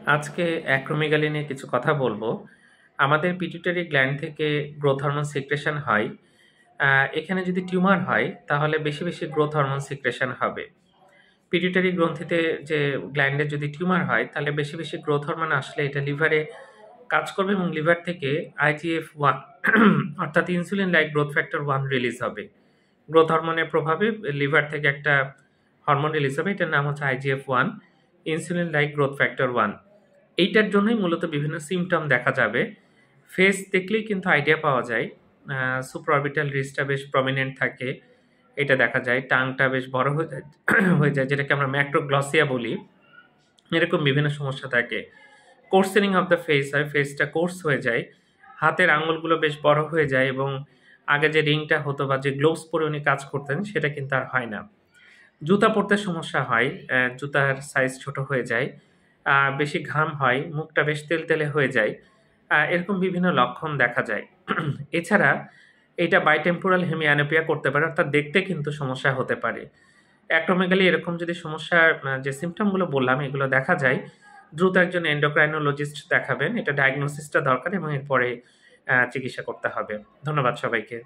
আজকে অ্যাক্রোমেগালি নিয়ে কিছু কথা বলবো। আমাদের পিটুইটারি গ্ল্যান্ড থেকে গ্রোথ হরমোন সিক্রেশন হয়। এখানে যদি টিউমার হয় তাহলে বেশি, বেশি গ্রোথ হরমোন সিক্রেশন হবে। পিটুইটারি গ্রন্থিতে যে গ্ল্যান্ডে যদি টিউমার হয় তাহলে বেশি, বেশি গ্রোথ হরমোন আসলে এটা লিভারে কাজ করবে এবং লিভার থেকে IGF-1 অর্থাৎ insulin like growth factor 1 release হবে। গ্রোথ হরমোনের প্রভাবে লিভার থেকে একটা হরমোন রিলিজ হবে, এটার নাম হচ্ছে IGF-1, insulin like growth factor 1। এইটার জন্যই মূলত বিভিন্ন সিমটম দেখা যাবে। ফেস দেখলেই কিন্তু আইডিয়া পাওয়া যায়। সুপ্রাঅরবিটাল রিজটা বেশ প্রমিনেন্ট থাকে, এটা দেখা যায়। টাংটা বেশ বড় হয়ে যায় হয়ে যায়, যেটাকে আমরা ম্যাক্রোগ্লসিয়া বলি। এরকম বিভিন্ন সমস্যা থাকে। কোর্সেনিং অফ দ্য ফেস হয়, ফেসটা কোর্স হয়ে যায়। হাতের আঙুলগুলো বেশ বড় হয়ে যায় এবং আগে যে রিংটা হতো বা যে গ্লোভস পরে উনি কাজ করতেন সেটা কিন্তু আর হয় না। জুতা পরতে সমস্যা হয়, জুতার সাইজ ছোট হয়ে যায়, বেশি ঘাম হয়, মুখটা বেশ তেলতেলে হয়ে যায়। এরকম বিভিন্ন লক্ষণ দেখা যায়। এছাড়া এটা বাইটেম্পোরাল হেমিঅ্যানোপিয়া করতে পারে, অর্থাৎ দেখতে কিন্তু সমস্যা হতে পারে। অ্যাক্রোমেগালি এরকম যদি সমস্যার যে সিম্পটমগুলো বললাম এগুলো দেখা যায়, দ্রুত একজন এন্ডোক্রাইনোলজিস্ট দেখাবেন। এটা ডায়াগনোসিসটা দরকার এবং এরপরে চিকিৎসা করতে হবে। ধন্যবাদ সবাইকে।